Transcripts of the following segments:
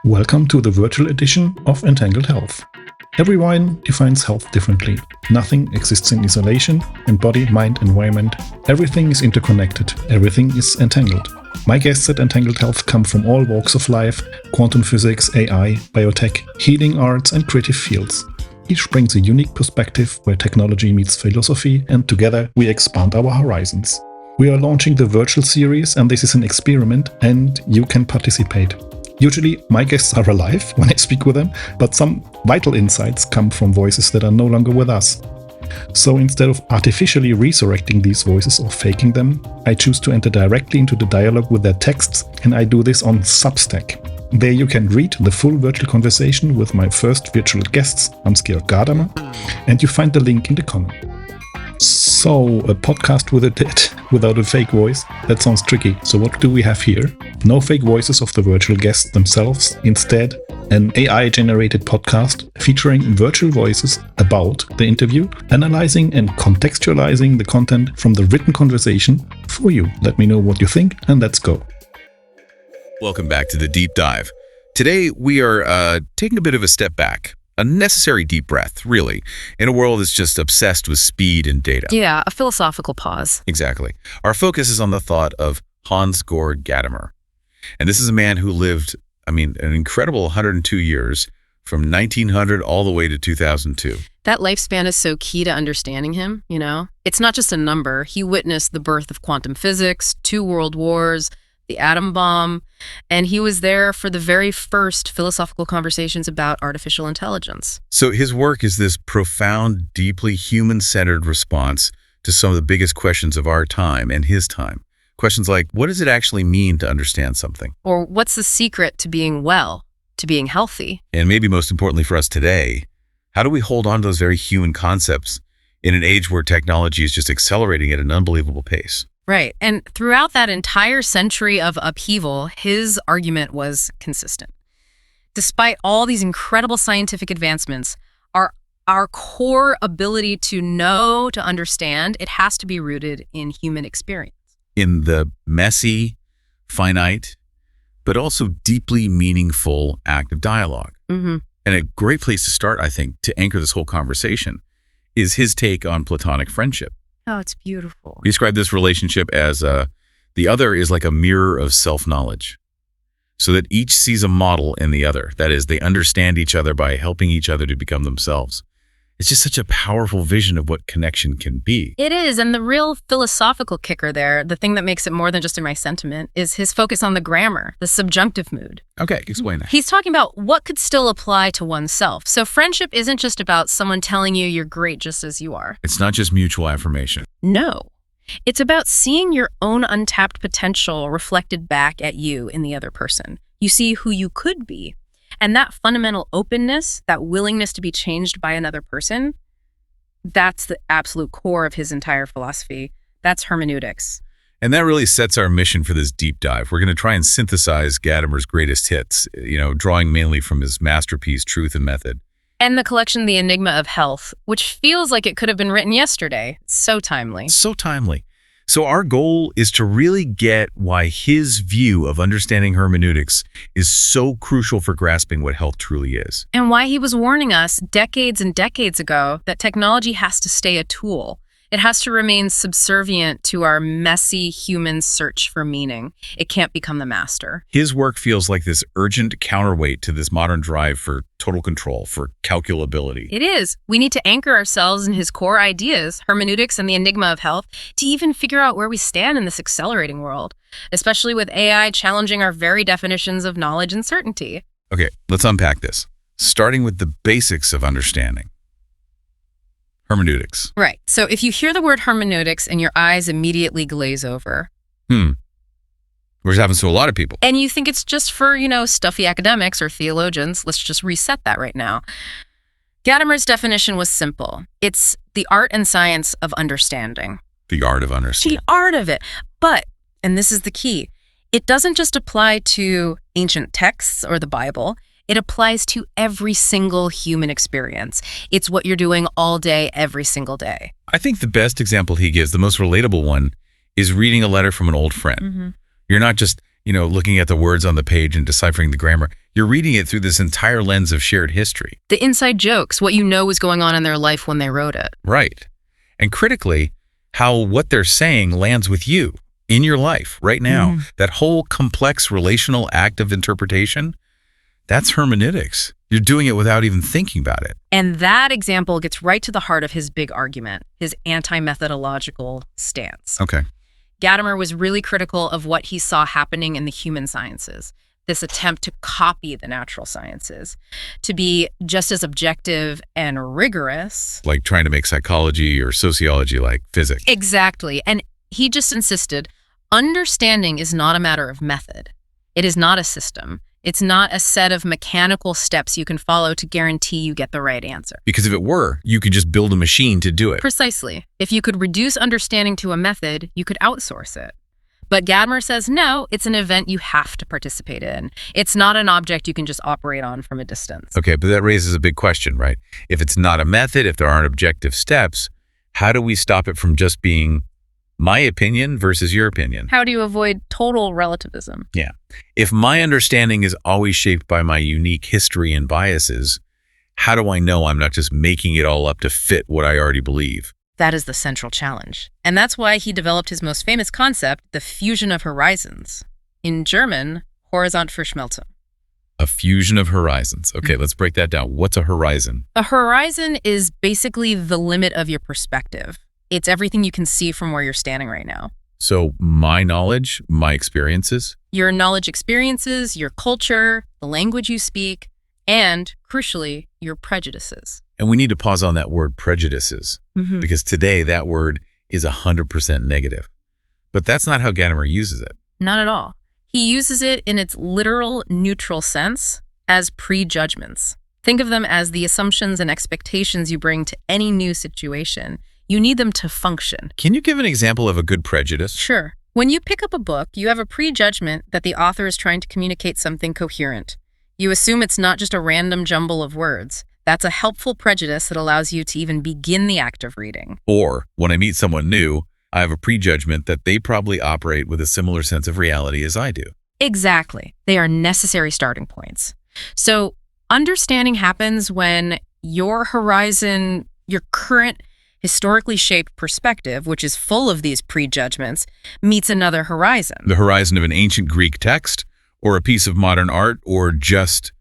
Welcome to the virtual edition of Entangled Health. Everyone defines health differently. Nothing exists in isolation, and body, mind, environment, everything is interconnected, everything is entangled. My guests at Entangled Health come from all walks of life: quantum physics, AI, biotech, healing arts, and creative fields. Each brings a unique perspective where technology meets philosophy, and together we expand our horizons. We are launching the virtual series, and this is an experiment, and you can participate. Usually, my guests are alive when I speak with them, but some vital insights come from voices that are no longer with us. So instead of artificially resurrecting these voices or faking them, I choose to enter directly into the dialogue with their texts, and I do this on Substack. There you can read the full virtual conversation with my first virtual guests, Hans-Georg Gadamer, and you find the link in the comment. So, a podcast with a dead without a fake voice? That sounds tricky. So what do we have here? No fake voices of the virtual guests themselves. Instead, an AI-generated podcast featuring virtual voices about the interview, analyzing and contextualizing the content from the written conversation for you. Let me know what you think, and let's go. Welcome back to the Deep Dive. Today, we are taking a bit of a step back. A necessary deep breath, really, in a world that's just obsessed with speed and data. Yeah, a philosophical pause. Exactly. Our focus is on the thought of Hans-Georg Gadamer. And this is a man who lived, an incredible 102 years, from 1900 all the way to 2002. That lifespan is so key to understanding him, you know? It's not just a number. He witnessed the birth of quantum physics, 2 world wars, the atom bomb, and he was there for the very first philosophical conversations about artificial intelligence. So his work is this profound, deeply human-centered response to some of the biggest questions of our time and his time. Questions like, what does it actually mean to understand something? Or what's the secret to being well, to being healthy? And maybe most importantly for us today, how do we hold on to those very human concepts in an age where technology is just accelerating at an unbelievable pace? Right. And throughout that entire century of upheaval, his argument was consistent. Despite all these incredible scientific advancements, our core ability to know, to understand, it has to be rooted in human experience. In the messy, finite, but also deeply meaningful act of dialogue. Mm-hmm. And a great place to start, I think, to anchor this whole conversation is his take on platonic friendship. Oh, it's beautiful. We describe this relationship as the other is like a mirror of self-knowledge, so that each sees a model in the other. That is, they understand each other by helping each other to become themselves. It's just such a powerful vision of what connection can be. It is, and the real philosophical kicker there, the thing that makes it more than just in my sentiment, is his focus on the grammar, the subjunctive mood. Okay, explain that. He's talking about what could still apply to oneself. So friendship isn't just about someone telling you you're great just as you are. It's not just mutual affirmation. No. It's about seeing your own untapped potential reflected back at you in the other person. You see who you could be. And that fundamental openness, that willingness to be changed by another person, that's the absolute core of his entire philosophy. That's hermeneutics. And that really sets our mission for this deep dive. We're going to try and synthesize Gadamer's greatest hits, drawing mainly from his masterpiece, Truth and Method. And the collection, The Enigma of Health, which feels like it could have been written yesterday. It's so timely. So timely. So our goal is to really get why his view of understanding hermeneutics is so crucial for grasping what health truly is. And why he was warning us decades and decades ago that technology has to stay a tool. It has to remain subservient to our messy human search for meaning. It can't become the master. His work feels like this urgent counterweight to this modern drive for total control, for calculability. It is. We need to anchor ourselves in his core ideas, hermeneutics and the enigma of health, to even figure out where we stand in this accelerating world, especially with AI challenging our very definitions of knowledge and certainty. Okay, let's unpack this, starting with the basics of understanding. Hermeneutics. Right. So if you hear the word hermeneutics and your eyes immediately glaze over. Which happens to a lot of people. And you think it's just for, stuffy academics or theologians. Let's just reset that right now. Gadamer's definition was simple. It's the art and science of understanding. The art of understanding. The art of it. But, and this is the key, it doesn't just apply to ancient texts or the Bible. It applies to every single human experience. It's what you're doing all day, every single day. I think the best example he gives, the most relatable one, is reading a letter from an old friend. Mm-hmm. You're not just, looking at the words on the page and deciphering the grammar. You're reading it through this entire lens of shared history. The inside jokes, what you know was going on in their life when they wrote it. Right. And critically, how what they're saying lands with you in your life right now. That whole complex relational act of interpretation, that's hermeneutics. You're doing it without even thinking about it. And that example gets right to the heart of his big argument, his anti-methodological stance. Okay. Gadamer was really critical of what he saw happening in the human sciences, this attempt to copy the natural sciences, to be just as objective and rigorous. Like trying to make psychology or sociology like physics. Exactly. And he just insisted, understanding is not a matter of method. It is not a system. It's not a set of mechanical steps you can follow to guarantee you get the right answer. Because if it were, you could just build a machine to do it. Precisely. If you could reduce understanding to a method, you could outsource it. But Gadamer says, no, it's an event you have to participate in. It's not an object you can just operate on from a distance. Okay, but that raises a big question, right? If it's not a method, if there aren't objective steps, how do we stop it from just being my opinion versus your opinion? How do you avoid total relativism? Yeah. If my understanding is always shaped by my unique history and biases, how do I know I'm not just making it all up to fit what I already believe? That is the central challenge. And that's why he developed his most famous concept, the fusion of horizons. In German, Horizontverschmelzung. A fusion of horizons. Okay, let's break that down. What's a horizon? A horizon is basically the limit of your perspective. It's everything you can see from where you're standing right now. So my knowledge, my experiences? Your knowledge experiences, your culture, the language you speak, and, crucially, your prejudices. And we need to pause on that word prejudices, because today that word is 100% negative. But that's not how Gadamer uses it. Not at all. He uses it in its literal neutral sense as prejudgments. Think of them as the assumptions and expectations you bring to any new situation. You need them to function. Can you give an example of a good prejudice? Sure. When you pick up a book, you have a prejudgment that the author is trying to communicate something coherent. You assume it's not just a random jumble of words. That's a helpful prejudice that allows you to even begin the act of reading. Or, when I meet someone new, I have a prejudgment that they probably operate with a similar sense of reality as I do. Exactly. They are necessary starting points. So, understanding happens when your horizon, your current historically shaped perspective, which is full of these prejudgments, meets another horizon. The horizon of an ancient Greek text, or a piece of modern art, or just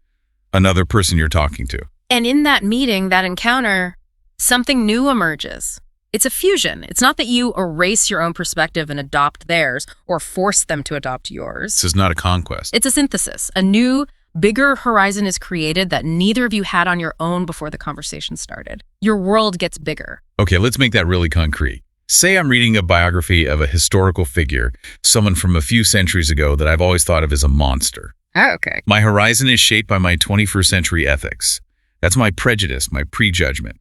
another person you're talking to. And in that meeting, that encounter, something new emerges. It's a fusion. It's not that you erase your own perspective and adopt theirs or force them to adopt yours. This is not a conquest. It's a synthesis. A new, bigger horizon is created that neither of you had on your own before the conversation started. Your world gets bigger. Okay, let's make that really concrete. Say I'm reading a biography of a historical figure, someone from a few centuries ago that I've always thought of as a monster. Oh, okay. My horizon is shaped by my 21st century ethics. That's my prejudice, my prejudgment.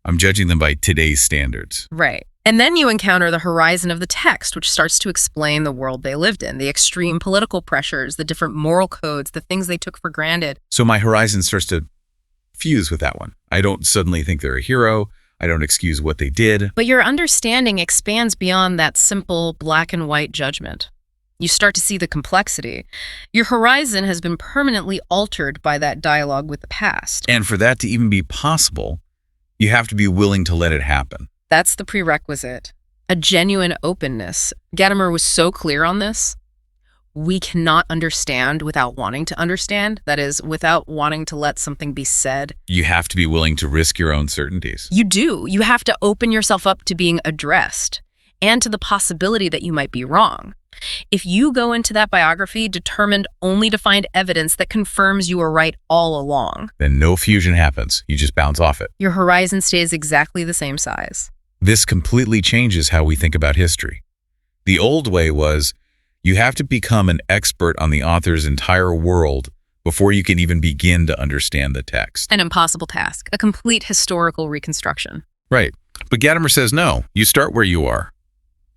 I'm judging them by today's standards. Right. And then you encounter the horizon of the text, which starts to explain the world they lived in, the extreme political pressures, the different moral codes, the things they took for granted. So my horizon starts to fuse with that one. I don't suddenly think they're a hero. I don't excuse what they did. But your understanding expands beyond that simple black and white judgment. You start to see the complexity. Your horizon has been permanently altered by that dialogue with the past. And for that to even be possible, you have to be willing to let it happen. That's the prerequisite. A genuine openness. Gadamer was so clear on this. We cannot understand without wanting to understand. That is, without wanting to let something be said. You have to be willing to risk your own certainties. You do. You have to open yourself up to being addressed and to the possibility that you might be wrong. If you go into that biography determined only to find evidence that confirms you were right all along, then no fusion happens. You just bounce off it. Your horizon stays exactly the same size. This completely changes how we think about history. The old way was you have to become an expert on the author's entire world before you can even begin to understand the text. An impossible task, a complete historical reconstruction. Right. But Gadamer says no, you start where you are.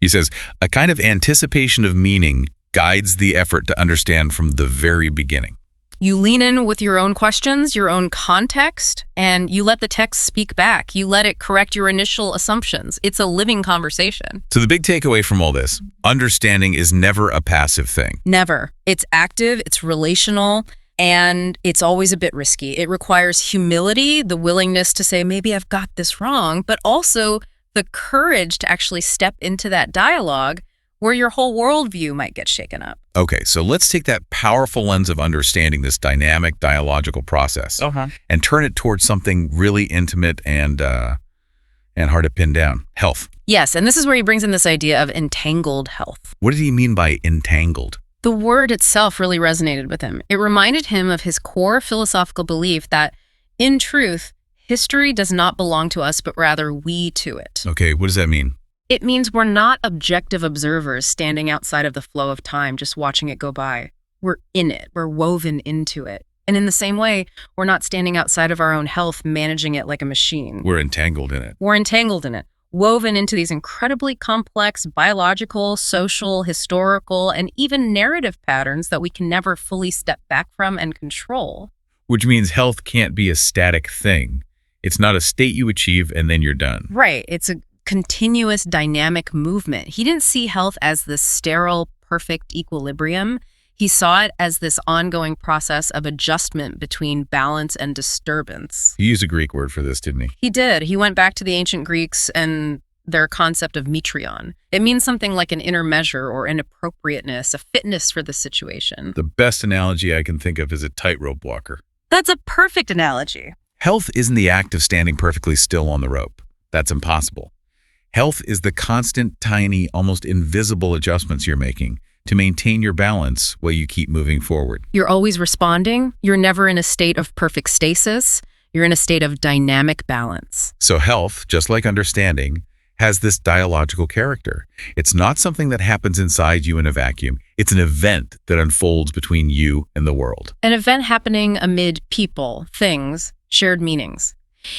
He says, a kind of anticipation of meaning guides the effort to understand from the very beginning. You lean in with your own questions, your own context, and you let the text speak back. You let it correct your initial assumptions. It's a living conversation. So the big takeaway from all this, understanding is never a passive thing. Never. It's active, it's relational, And it's always a bit risky. It requires humility, the willingness to say, maybe I've got this wrong, but also the courage to actually step into that dialogue where your whole worldview might get shaken up. Okay, so let's take that powerful lens of understanding this dynamic dialogical process and turn it towards something really intimate and hard to pin down. Health. Yes, and this is where he brings in this idea of entangled health. What did he mean by entangled? The word itself really resonated with him. It reminded him of his core philosophical belief that, in truth, history does not belong to us, but rather we to it. Okay, what does that mean? It means we're not objective observers standing outside of the flow of time, just watching it go by. We're in it. We're woven into it. And in the same way, we're not standing outside of our own health, managing it like a machine. We're entangled in it. We're entangled in it, woven into these incredibly complex biological, social, historical, and even narrative patterns that we can never fully step back from and control. Which means health can't be a static thing. It's not a state you achieve and then you're done. Right. It's a continuous dynamic movement. He didn't see health as this sterile, perfect equilibrium. He saw it as this ongoing process of adjustment between balance and disturbance. He used a Greek word for this, didn't he? He did. He went back to the ancient Greeks and their concept of metreion. It means something like an inner measure or an appropriateness, a fitness for the situation. The best analogy I can think of is a tightrope walker. That's a perfect analogy. Health isn't the act of standing perfectly still on the rope. That's impossible. Health is the constant, tiny, almost invisible adjustments you're making to maintain your balance while you keep moving forward. You're always responding. You're never in a state of perfect stasis. You're in a state of dynamic balance. So health, just like understanding, has this dialogical character. It's not something that happens inside you in a vacuum. It's an event that unfolds between you and the world. An event happening amid people, things, shared meanings.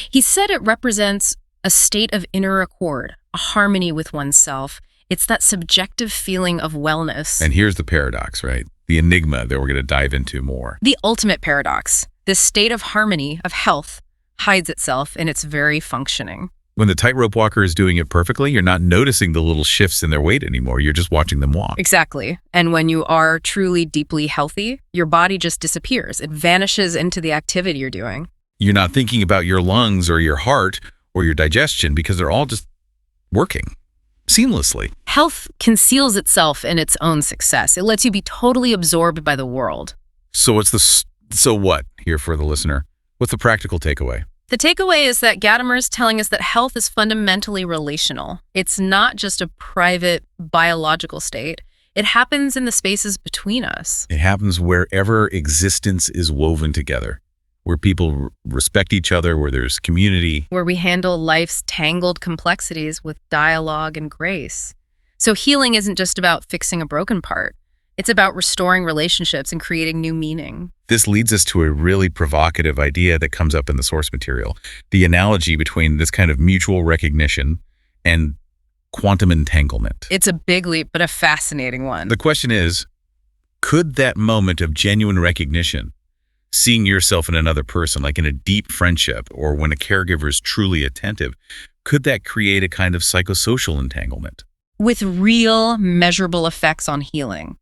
He said it represents a state of inner accord, a harmony with oneself. It's that subjective feeling of wellness. And here's the paradox, right? The enigma that we're going to dive into more. The ultimate paradox. This state of harmony, of health, hides itself in its very functioning. When the tightrope walker is doing it perfectly, you're not noticing the little shifts in their weight anymore. You're just watching them walk. Exactly. And when you are truly deeply healthy, your body just disappears. It vanishes into the activity you're doing. You're not thinking about your lungs or your heart or your digestion because they're all just working seamlessly. Health conceals itself in its own success. It lets you be totally absorbed by the world. So what here for the listener? What's the practical takeaway? The takeaway is that Gadamer is telling us that health is fundamentally relational. It's not just a private biological state. It happens in the spaces between us. It happens wherever existence is woven together, where people respect each other, where there's community. Where we handle life's tangled complexities with dialogue and grace. So healing isn't just about fixing a broken part. It's about restoring relationships and creating new meaning. This leads us to a really provocative idea that comes up in the source material, the analogy between this kind of mutual recognition and quantum entanglement. It's a big leap, but a fascinating one. The question is, could that moment of genuine recognition, seeing yourself in another person, like in a deep friendship or when a caregiver is truly attentive, could that create a kind of psychosocial entanglement? With real, measurable effects on healing.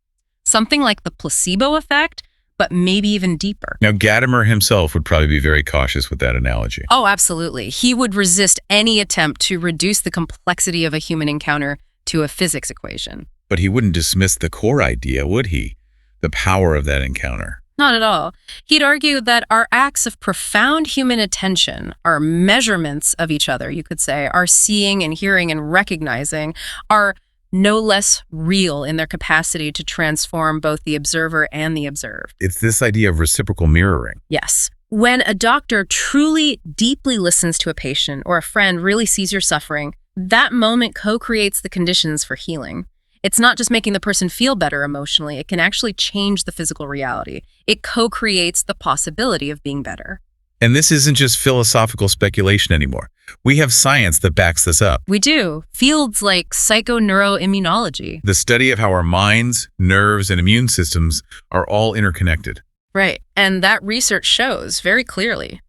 Something like the placebo effect, but maybe even deeper. Now, Gadamer himself would probably be very cautious with that analogy. Oh, absolutely. He would resist any attempt to reduce the complexity of a human encounter to a physics equation. But he wouldn't dismiss the core idea, would he? The power of that encounter. Not at all. He'd argue that our acts of profound human attention, our measurements of each other, you could say, our seeing and hearing and recognizing, are no less real in their capacity to transform both the observer and the observed. It's this idea of reciprocal mirroring. Yes. When a doctor truly, deeply listens to a patient or a friend really sees your suffering, that moment co-creates the conditions for healing. It's not just making the person feel better emotionally, it can actually change the physical reality. It co-creates the possibility of being better. And this isn't just philosophical speculation anymore. We have science that backs this up. We do. Fields like psychoneuroimmunology. The study of how our minds, nerves, and immune systems are all interconnected. Right. And that research shows very clearly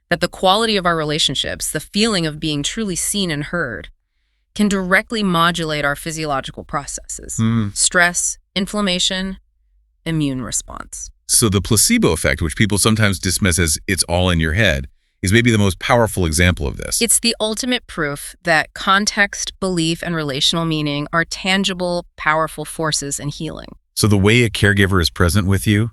that the quality of our relationships, the feeling of being truly seen and heard, can directly modulate our physiological processes. Stress, inflammation, immune response. So the placebo effect, which people sometimes dismiss as it's all in your head, is maybe the most powerful example of this. It's the ultimate proof that context, belief, and relational meaning are tangible, powerful forces in healing. So the way a caregiver is present with you,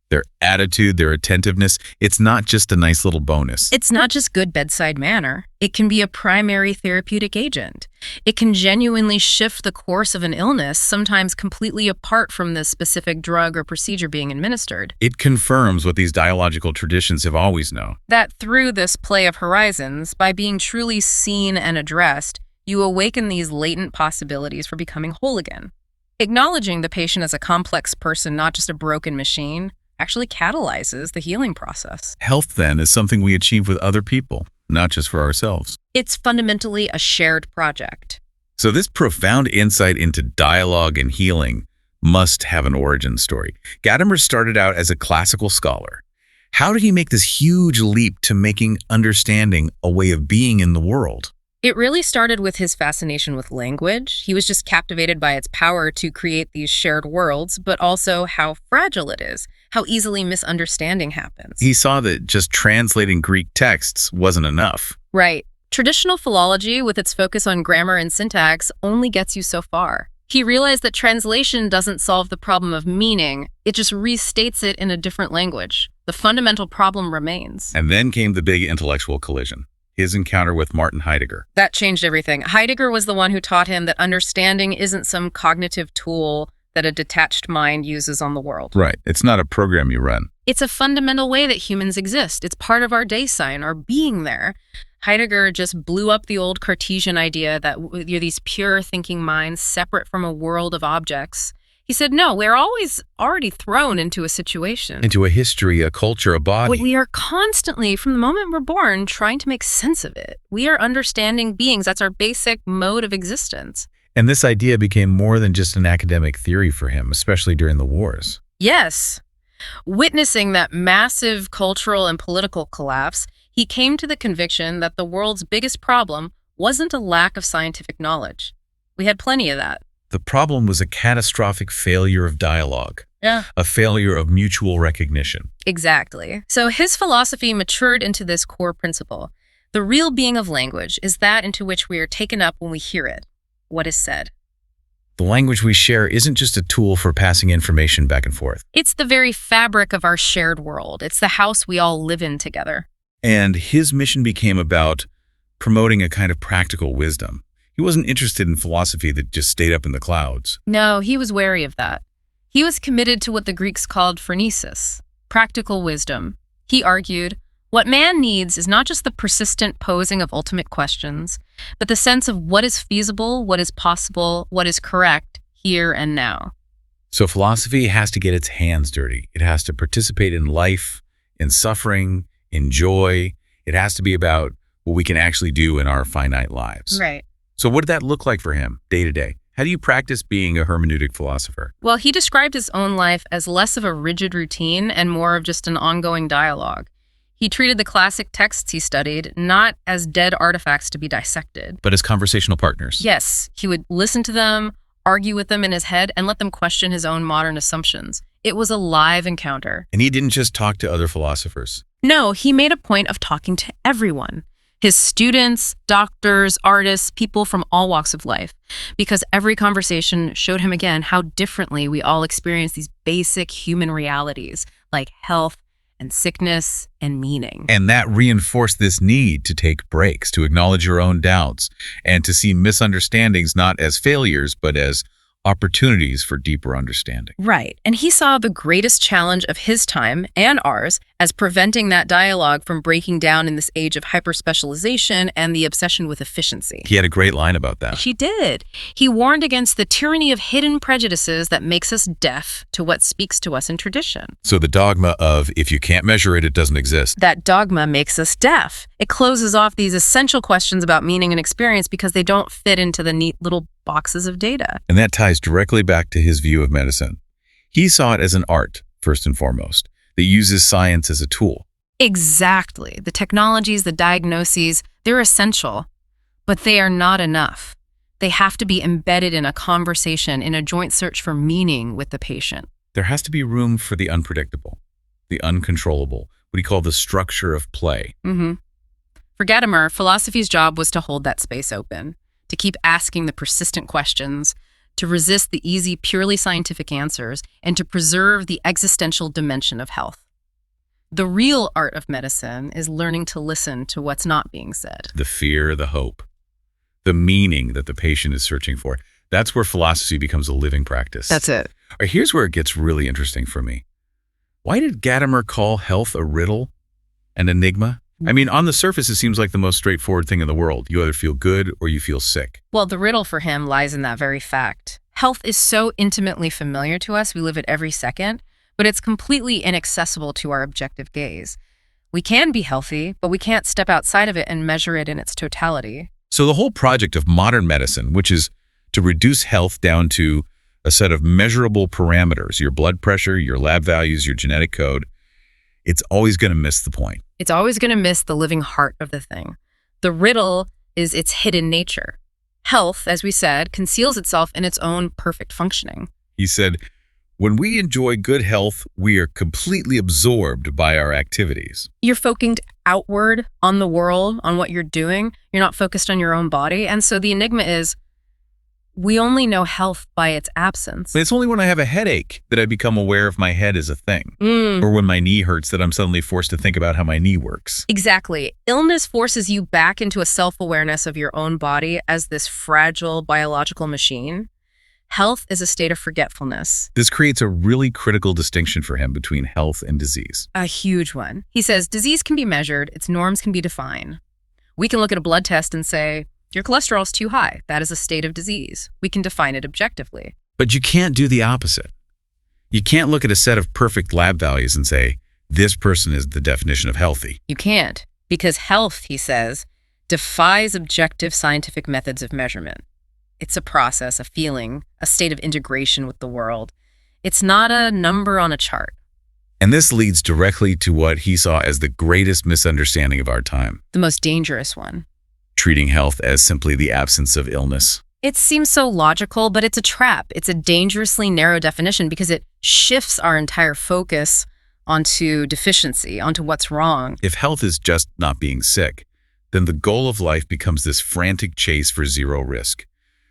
their attitude, their attentiveness, it's not just a nice little bonus. It's not just good bedside manner. It can be a primary therapeutic agent. It can genuinely shift the course of an illness, sometimes completely apart from the specific drug or procedure being administered. It confirms what these dialogical traditions have always known. That through this play of horizons, by being truly seen and addressed, you awaken these latent possibilities for becoming whole again. Acknowledging the patient as a complex person, not just a broken machine, actually catalyzes the healing process. Health, then, is something we achieve with other people, not just for ourselves. It's fundamentally a shared project. So this profound insight into dialogue and healing must have an origin story. Gadamer started out as a classical scholar. How did he make this huge leap to making understanding a way of being in the world? It really started with his fascination with language. He was just captivated by its power to create these shared worlds, but also how fragile it is, how easily misunderstanding happens. He saw that just translating Greek texts wasn't enough. Right. Traditional philology, with its focus on grammar and syntax, only gets you so far. He realized that translation doesn't solve the problem of meaning, it just restates it in a different language. The fundamental problem remains. And then came the big intellectual collision. His encounter with Martin Heidegger. That changed everything. Heidegger was the one who taught him that understanding isn't some cognitive tool that a detached mind uses on the world. Right. It's not a program you run. It's a fundamental way that humans exist. It's part of our day sign, our being there. Heidegger just blew up the old Cartesian idea that you're these pure thinking minds separate from a world of objects. He said, no, we're always already thrown into a situation. Into a history, a culture, a body. We are constantly, from the moment we're born, trying to make sense of it. We are understanding beings. That's our basic mode of existence. And this idea became more than just an academic theory for him, especially during the wars. Yes. Witnessing that massive cultural and political collapse, he came to the conviction that the world's biggest problem wasn't a lack of scientific knowledge. We had plenty of that. The problem was a catastrophic failure of dialogue. Yeah. A failure of mutual recognition. Exactly. So his philosophy matured into this core principle. The real being of language is that into which we are taken up when we hear it, what is said. The language we share isn't just a tool for passing information back and forth. It's the very fabric of our shared world. It's the house we all live in together. And his mission became about promoting a kind of practical wisdom. He wasn't interested in philosophy that just stayed up in the clouds. No, he was wary of that. He was committed to what the Greeks called phronesis, practical wisdom. He argued, what man needs is not just the persistent posing of ultimate questions, but the sense of what is feasible, what is possible, what is correct, here and now. So philosophy has to get its hands dirty. It has to participate in life, in suffering, in joy. It has to be about what we can actually do in our finite lives. Right. So what did that look like for him day to day? How do you practice being a hermeneutic philosopher? Well, he described his own life as less of a rigid routine and more of just an ongoing dialogue. He treated the classic texts he studied not as dead artifacts to be dissected, but as conversational partners. Yes, he would listen to them, argue with them in his head, and let them question his own modern assumptions. It was a live encounter. And he didn't just talk to other philosophers. No, he made a point of talking to everyone. His students, doctors, artists, people from all walks of life, because every conversation showed him again how differently we all experience these basic human realities like health and sickness and meaning. And that reinforced this need to take breaks, to acknowledge your own doubts, and to see misunderstandings not as failures, but as opportunities for deeper understanding. Right. And he saw the greatest challenge of his time and ours as preventing that dialogue from breaking down in this age of hyperspecialization and the obsession with efficiency. He had a great line about that. He did. He warned against the tyranny of hidden prejudices that makes us deaf to what speaks to us in tradition. So the dogma of if you can't measure it, it doesn't exist. That dogma makes us deaf. It closes off these essential questions about meaning and experience because they don't fit into the neat little boxes of data. And that ties directly back to his view of medicine. He saw it as an art, first and foremost, that uses science as a tool. Exactly. The technologies, the diagnoses, they're essential, but they are not enough. They have to be embedded in a conversation, in a joint search for meaning with the patient. There has to be room for the unpredictable. the uncontrollable, what he called the structure of play. For Gadamer, philosophy's job was to hold that space open, to keep asking the persistent questions, to resist the easy, purely scientific answers, and to preserve the existential dimension of health. The real art of medicine is learning to listen to what's not being said. The fear, the hope, the meaning that the patient is searching for. That's where philosophy becomes a living practice. That's it. All right, here's where it gets really interesting for me. Why did Gadamer call health a riddle, an enigma? I mean, on the surface, it seems like the most straightforward thing in the world. You either feel good or you feel sick. Well, the riddle for him lies in that very fact. Health is so intimately familiar to us, we live it every second, but it's completely inaccessible to our objective gaze. We can be healthy, but we can't step outside of it and measure it in its totality. So the whole project of modern medicine, which is to reduce health down to a set of measurable parameters, your blood pressure, your lab values, your genetic code, it's always going to miss the point. It's always going to miss the living heart of the thing. The riddle is its hidden nature. Health, as we said, conceals itself in its own perfect functioning. He said, when we enjoy good health, we are completely absorbed by our activities. You're focused outward on the world, on what you're doing. You're not focused on your own body. And so the enigma is, we only know health by its absence. It's only when I have a headache that I become aware of my head as a thing. Or when my knee hurts that I'm suddenly forced to think about how my knee works. Exactly. Illness forces you back into a self-awareness of your own body as this fragile biological machine. Health is a state of forgetfulness. This creates a really critical distinction for him between health and disease. A huge one. He says disease can be measured, its norms can be defined. We can look at a blood test and say, your cholesterol is too high. That is a state of disease. We can define it objectively. But you can't do the opposite. You can't look at a set of perfect lab values and say, this person is the definition of healthy. You can't, because health, he says, defies objective scientific methods of measurement. It's a process, a feeling, a state of integration with the world. It's not a number on a chart. And this leads directly to what he saw as the greatest misunderstanding of our time. The most dangerous one. Treating health as simply the absence of illness. It seems so logical, but it's a trap. It's a dangerously narrow definition because it shifts our entire focus onto deficiency, onto what's wrong. If health is just not being sick, then the goal of life becomes this frantic chase for zero risk,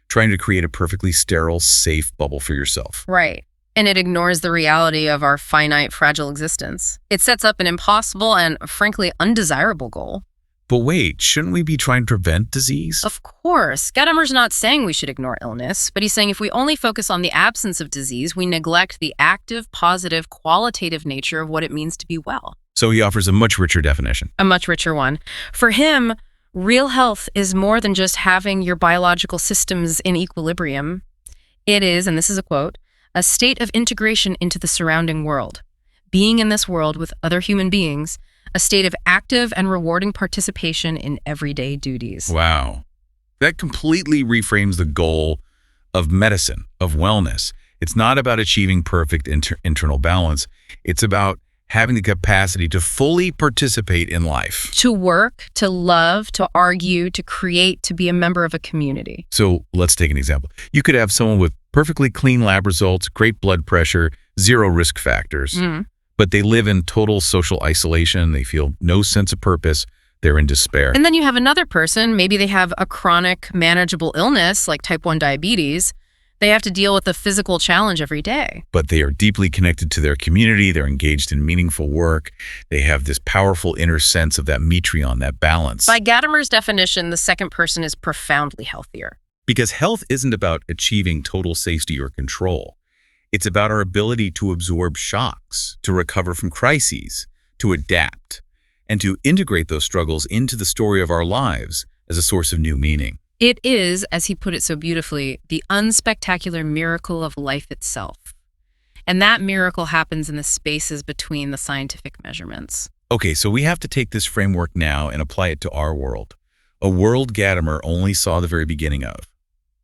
trying to create a perfectly sterile, safe bubble for yourself. Right. And it ignores the reality of our finite, fragile existence. It sets up an impossible and, frankly, undesirable goal. But wait, shouldn't we be trying to prevent disease? Of course. Gadamer's not saying we should ignore illness, but he's saying if we only focus on the absence of disease, we neglect the active, positive, qualitative nature of what it means to be well. So he offers a much richer definition. A much richer one. For him, real health is more than just having your biological systems in equilibrium. It is, and this is a quote, a state of integration into the surrounding world. Being in this world with other human beings, a state of active and rewarding participation in everyday duties. Wow. That completely reframes the goal of medicine, of wellness. It's not about achieving perfect internal balance. It's about having the capacity to fully participate in life. To work, to love, to argue, to create, to be a member of a community. So let's take an example. You could have someone with perfectly clean lab results, great blood pressure, zero risk factors, but they live in total social isolation. They feel no sense of purpose. They're in despair. And then you have another person, maybe they have a chronic manageable illness like type 1 diabetes. They have to deal with a physical challenge every day. But they are deeply connected to their community. They're engaged in meaningful work. They have this powerful inner sense of that metron, that balance. By Gadamer's definition, the second person is profoundly healthier. Because health isn't about achieving total safety or control. It's about our ability to absorb shocks, to recover from crises, to adapt, and to integrate those struggles into the story of our lives as a source of new meaning. It is, as he put it so beautifully, the unspectacular miracle of life itself. And that miracle happens in the spaces between the scientific measurements. Okay, so we have to take this framework now and apply it to our world, a world Gadamer only saw the very beginning of.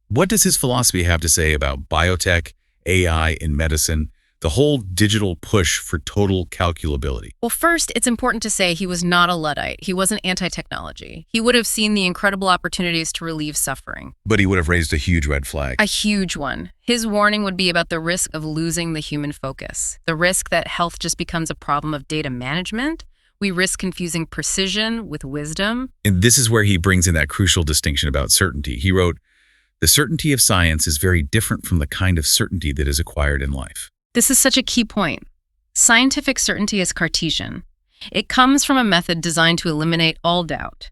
What does his philosophy have to say about biotech, AI in medicine, The whole digital push for total calculability. Well, first, it's important to say he was not a Luddite. He wasn't anti-technology. He would have seen the incredible opportunities to relieve suffering. But he would have raised a huge red flag. A huge one. His warning would be about the risk of losing the human focus, the risk that health just becomes a problem of data management. We risk confusing precision with wisdom. And this is where he brings in that crucial distinction about certainty. He wrote, "The certainty of science is very different from the kind of certainty that is acquired in life." This is such a key point. Scientific certainty is Cartesian. It comes from a method designed to eliminate all doubt.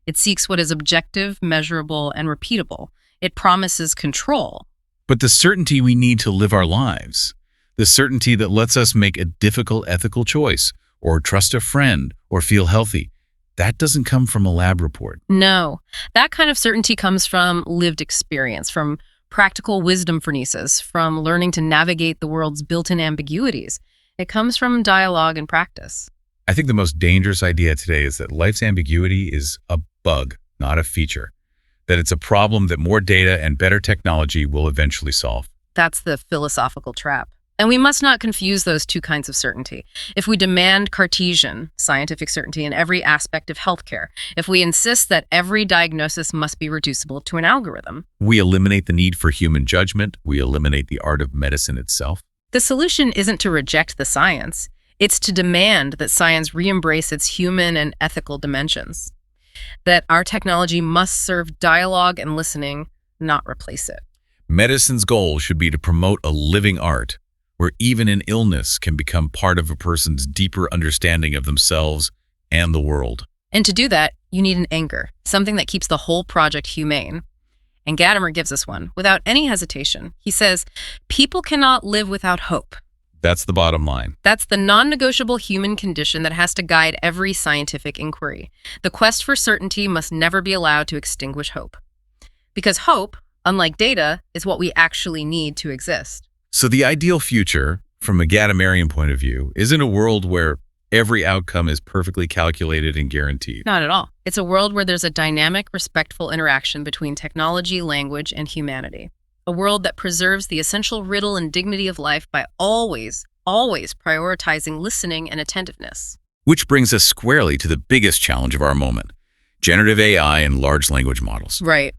It seeks what is objective, measurable, and repeatable. It promises control. But the certainty we need to live our lives, the certainty that lets us make a difficult ethical choice, or trust a friend, or feel healthy, that doesn't come from a lab report. No, that kind of certainty comes from lived experience, from practical wisdom phronesis, from learning to navigate the world's built-in ambiguities. It comes from dialogue and practice. I think the most dangerous idea today is that life's ambiguity is a bug, not a feature. That it's a problem that more data and better technology will eventually solve. That's the philosophical trap. And we must not confuse those two kinds of certainty. If we demand Cartesian, scientific certainty in every aspect of healthcare, if we insist that every diagnosis must be reducible to an algorithm, we eliminate the need for human judgment. We eliminate the art of medicine itself. The solution isn't to reject the science. It's to demand that science re-embrace its human and ethical dimensions. That our technology must serve dialogue and listening, not replace it. Medicine's goal should be to promote a living art, where even an illness can become part of a person's deeper understanding of themselves and the world. And to do that, you need an anchor, something that keeps the whole project humane. And Gadamer gives us one, without any hesitation. He says, people cannot live without hope. That's the bottom line. That's the non-negotiable human condition that has to guide every scientific inquiry. The quest for certainty must never be allowed to extinguish hope. Because hope, unlike data, is what we actually need to exist. So the ideal future, from a Gadamerian point of view, isn't a world where every outcome is perfectly calculated and guaranteed. Not at all. It's a world where there's a dynamic, respectful interaction between technology, language, and humanity. A world that preserves the essential riddle and dignity of life by always prioritizing listening and attentiveness. Which brings us squarely to the biggest challenge of our moment, generative AI and large language models. Right.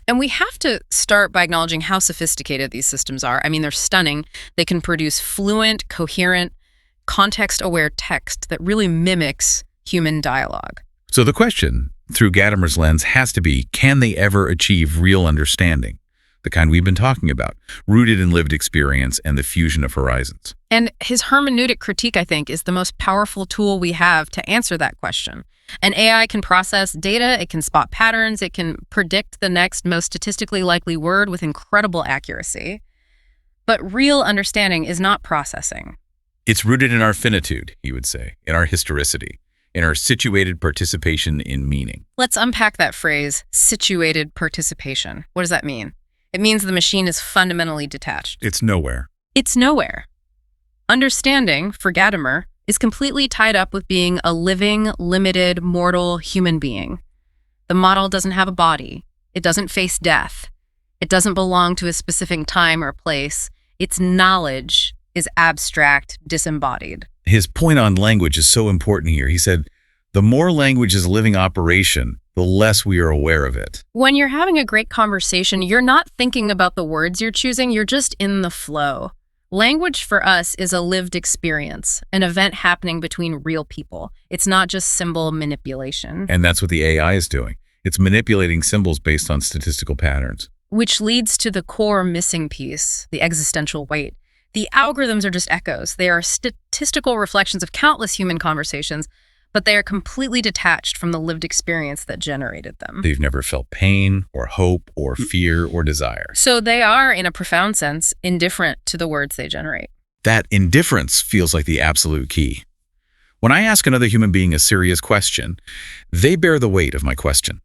And we have to start by acknowledging how sophisticated these systems are. I mean, they're stunning. They can produce fluent, coherent, context-aware text that really mimics human dialogue. So the question, through Gadamer's lens, has to be, can they ever achieve real understanding? The kind we've been talking about, rooted in lived experience and the fusion of horizons. And his hermeneutic critique, I think, is the most powerful tool we have to answer that question. An AI can process data, it can spot patterns, it can predict the next most statistically likely word with incredible accuracy. But real understanding is not processing. It's rooted in our finitude, he would say, in our historicity, in our situated participation in meaning. Let's unpack that phrase, situated participation. What does that mean? It means the machine is fundamentally detached. It's nowhere. It's nowhere. Understanding, for Gadamer, is completely tied up with being a living, limited, mortal human being. The model doesn't have a body. It doesn't face death. It doesn't belong to a specific time or place. Its knowledge is abstract, disembodied. His point on language is so important here. He said, the more language is a living operation, the less we are aware of it. When you're having a great conversation, you're not thinking about the words you're choosing, you're just in the flow. Language for us is a lived experience, an event happening between real people. It's not just symbol manipulation. And that's what the AI is doing. It's manipulating symbols based on statistical patterns. Which leads to the core missing piece, the existential weight. The algorithms are just echoes. They are statistical reflections of countless human conversations, but they are completely detached from the lived experience that generated them. They've never felt pain or hope or fear or desire. So they are, in a profound sense, indifferent to the words they generate. That indifference feels like the absolute key. When I ask another human being a serious question, they bear the weight of my question.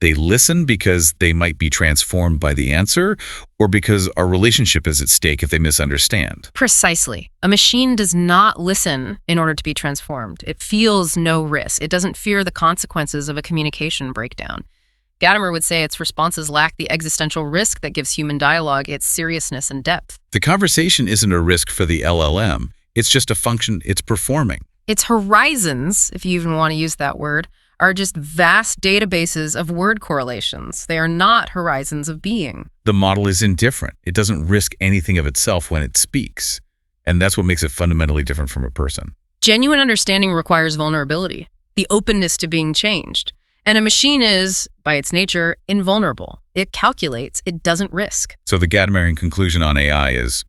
They listen because they might be transformed by the answer, or because our relationship is at stake if they misunderstand. Precisely. A machine does not listen in order to be transformed. It feels no risk. It doesn't fear the consequences of a communication breakdown. Gadamer would say its responses lack the existential risk that gives human dialogue its seriousness and depth. The conversation isn't a risk for the LLM. It's just a function it's performing. Its horizons, if you even want to use that word, are just vast databases of word correlations. They are not horizons of being. The model is indifferent. It doesn't risk anything of itself when it speaks. And that's what makes it fundamentally different from a person. Genuine understanding requires vulnerability, the openness to being changed. And a machine is, by its nature, invulnerable. It calculates, it doesn't risk. So the Gadamerian conclusion on AI is,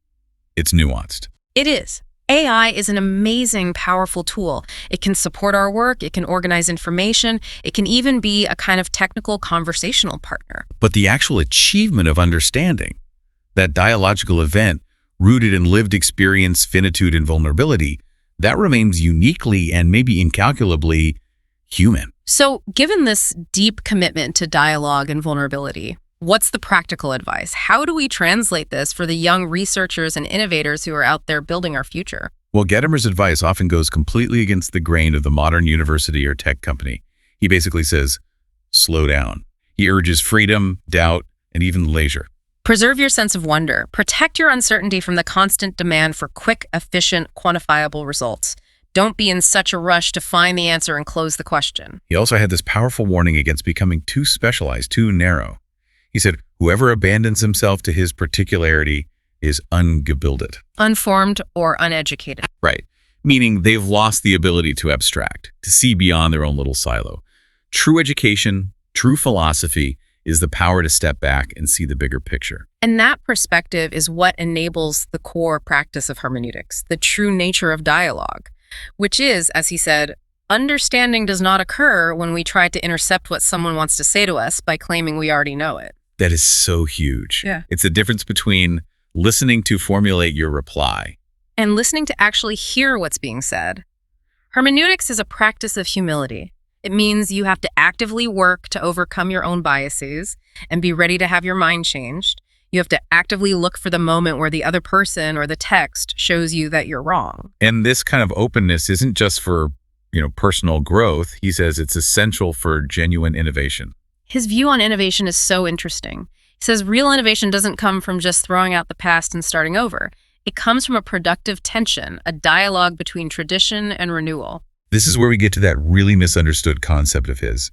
it's nuanced. It is. AI is an amazing, powerful tool. It can support our work, it can organize information, it can even be a kind of technical conversational partner. But the actual achievement of understanding, that dialogical event rooted in lived experience, finitude, and vulnerability, that remains uniquely and maybe incalculably human. So, given this deep commitment to dialogue and vulnerability, what's the practical advice? How do we translate this for the young researchers and innovators who are out there building our future? Well, Gadamer's advice often goes completely against the grain of the modern university or tech company. He basically says, slow down. He urges freedom, doubt, and even leisure. Preserve your sense of wonder. Protect your uncertainty from the constant demand for quick, efficient, quantifiable results. Don't be in such a rush to find the answer and close the question. He also had this powerful warning against becoming too specialized, too narrow. He said, whoever abandons himself to his particularity is ungebildet. Unformed or uneducated. Right. Meaning they've lost the ability to abstract, to see beyond their own little silo. True education, true philosophy is the power to step back and see the bigger picture. And that perspective is what enables the core practice of hermeneutics, the true nature of dialogue, which is, as he said, understanding does not occur when we try to intercept what someone wants to say to us by claiming we already know it. That is so huge. Yeah. It's the difference between listening to formulate your reply and listening to actually hear what's being said. Hermeneutics is a practice of humility. It means you have to actively work to overcome your own biases and be ready to have your mind changed. You have to actively look for the moment where the other person or the text shows you that you're wrong. And this kind of openness isn't just for, personal growth. He says it's essential for genuine innovation. His view on innovation is so interesting. He says real innovation doesn't come from just throwing out the past and starting over. It comes from a productive tension, a dialogue between tradition and renewal. This is where we get to that really misunderstood concept of his.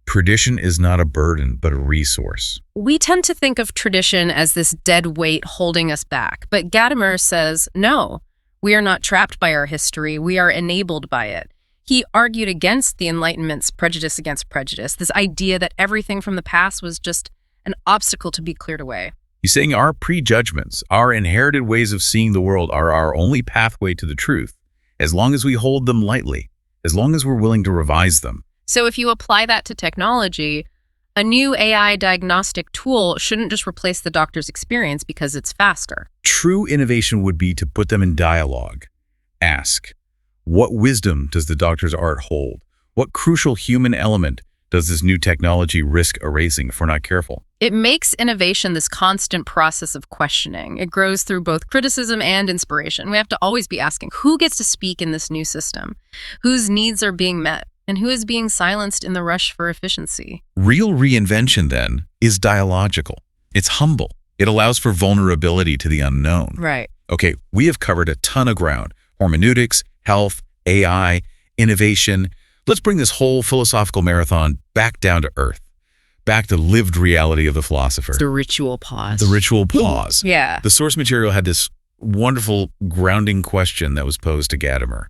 Tradition is not a burden, but a resource. We tend to think of tradition as this dead weight holding us back, but Gadamer says, no, we are not trapped by our history, we are enabled by it. He argued against the Enlightenment's prejudice against prejudice, this idea that everything from the past was just an obstacle to be cleared away. He's saying our prejudgments, our inherited ways of seeing the world are our only pathway to the truth, as long as we hold them lightly, as long as we're willing to revise them. So if you apply that to technology, a new AI diagnostic tool shouldn't just replace the doctor's experience because it's faster. True innovation would be to put them in dialogue. Ask, what wisdom does the doctor's art hold? What crucial human element does this new technology risk erasing if we're not careful? It makes innovation this constant process of questioning. It grows through both criticism and inspiration. We have to always be asking, who gets to speak in this new system? Whose needs are being met? And who is being silenced in the rush for efficiency? Real reinvention, then, is dialogical. It's humble. It allows for vulnerability to the unknown. Right. Okay, we have covered a ton of ground. Hermeneutics, health, AI, innovation. Let's bring this whole philosophical marathon back down to earth, back to lived reality of the philosopher. The ritual pause. The ritual pause. Yeah. The source material had this wonderful grounding question that was posed to Gadamer.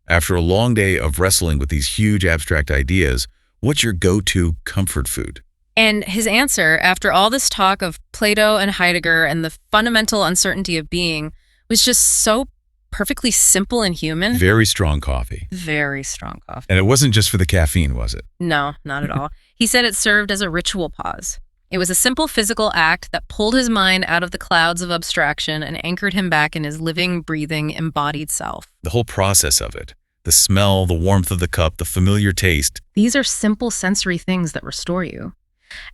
After a long day of wrestling with these huge abstract ideas, what's your go-to comfort food? And his answer, after all this talk of Plato and Heidegger and the fundamental uncertainty of being, was just so perfectly simple and human. Very strong coffee. Very strong coffee. And it wasn't just for the caffeine, was it? No, not at all. He said it served as a ritual pause. It was a simple physical act that pulled his mind out of the clouds of abstraction and anchored him back in his living, breathing, embodied self. The whole process of it, the smell, the warmth of the cup, the familiar taste. These are simple sensory things that restore you.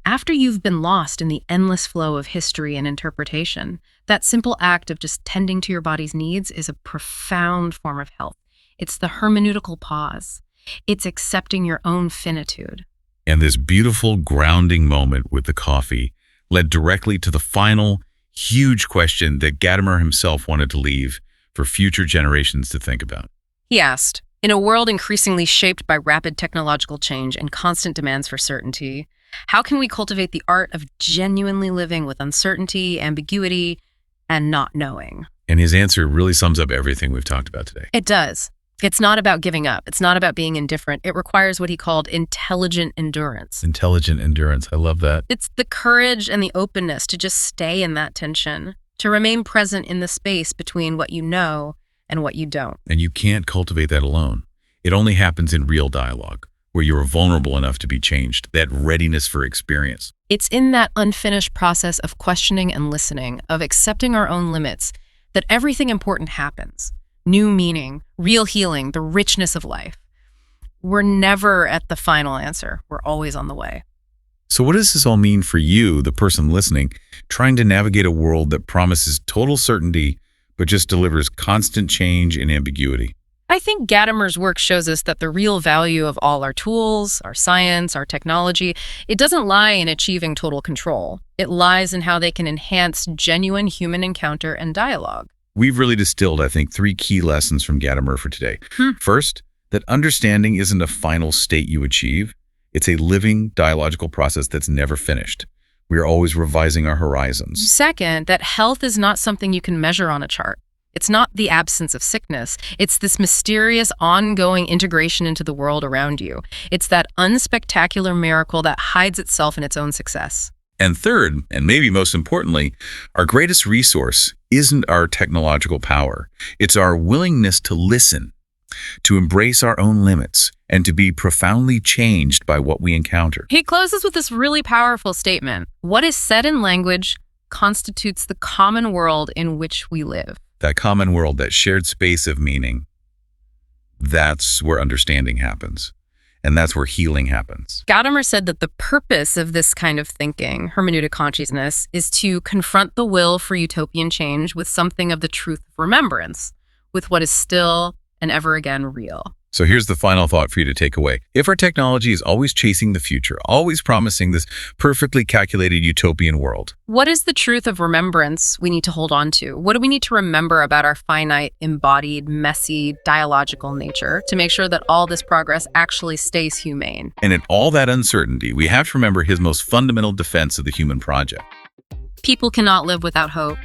After you've been lost in the endless flow of history and interpretation, that simple act of just tending to your body's needs is a profound form of health. It's the hermeneutical pause. It's accepting your own finitude. And this beautiful grounding moment with the coffee led directly to the final huge question that Gadamer himself wanted to leave for future generations to think about. He asked, in a world increasingly shaped by rapid technological change and constant demands for certainty, how can we cultivate the art of genuinely living with uncertainty, ambiguity, and not knowing? And his answer really sums up everything we've talked about today. It does. It's not about giving up. It's not about being indifferent. It requires what he called intelligent endurance. Intelligent endurance. I love that. It's the courage and the openness to just stay in that tension, to remain present in the space between what you know and what you don't. And you can't cultivate that alone. It only happens in real dialogue, where you are vulnerable enough to be changed, that readiness for experience. It's in that unfinished process of questioning and listening, of accepting our own limits, that everything important happens. New meaning, real healing, the richness of life. We're never at the final answer. We're always on the way. So what does this all mean for you, the person listening, trying to navigate a world that promises total certainty, but just delivers constant change and ambiguity? I think Gadamer's work shows us that the real value of all our tools, our science, our technology, it doesn't lie in achieving total control. It lies in how they can enhance genuine human encounter and dialogue. We've really distilled, I think, 3 key lessons from Gadamer for today. First, that understanding isn't a final state you achieve. It's a living dialogical process that's never finished. We are always revising our horizons. Second, that health is not something you can measure on a chart. It's not the absence of sickness. It's this mysterious, ongoing integration into the world around you. It's that unspectacular miracle that hides itself in its own success. And third, and maybe most importantly, our greatest resource isn't our technological power. It's our willingness to listen, to embrace our own limits, and to be profoundly changed by what we encounter. He closes with this really powerful statement. What is said in language constitutes the common world in which we live. That common world, that shared space of meaning, that's where understanding happens. And that's where healing happens. Gadamer said that the purpose of this kind of thinking, hermeneutic consciousness, is to confront the will for utopian change with something of the truth of remembrance, with what is still and ever again real. So here's the final thought for you to take away. If our technology is always chasing the future, always promising this perfectly calculated utopian world, what is the truth of remembrance we need to hold on to? What do we need to remember about our finite, embodied, messy, dialogical nature to make sure that all this progress actually stays humane? and in all that uncertainty, we have to remember his most fundamental defense of the human project. People cannot live without hope.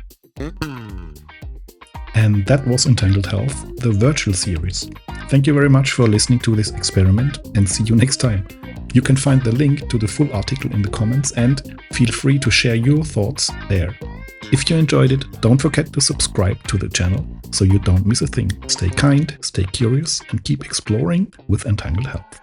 And that was Entangled Health, the virtual series. Thank you very much for listening to this experiment, and see you next time. You can find the link to the full article in the comments, and feel free to share your thoughts there. If you enjoyed it, don't forget to subscribe to the channel so you don't miss a thing. Stay kind, stay curious, and keep exploring with Entangled Health.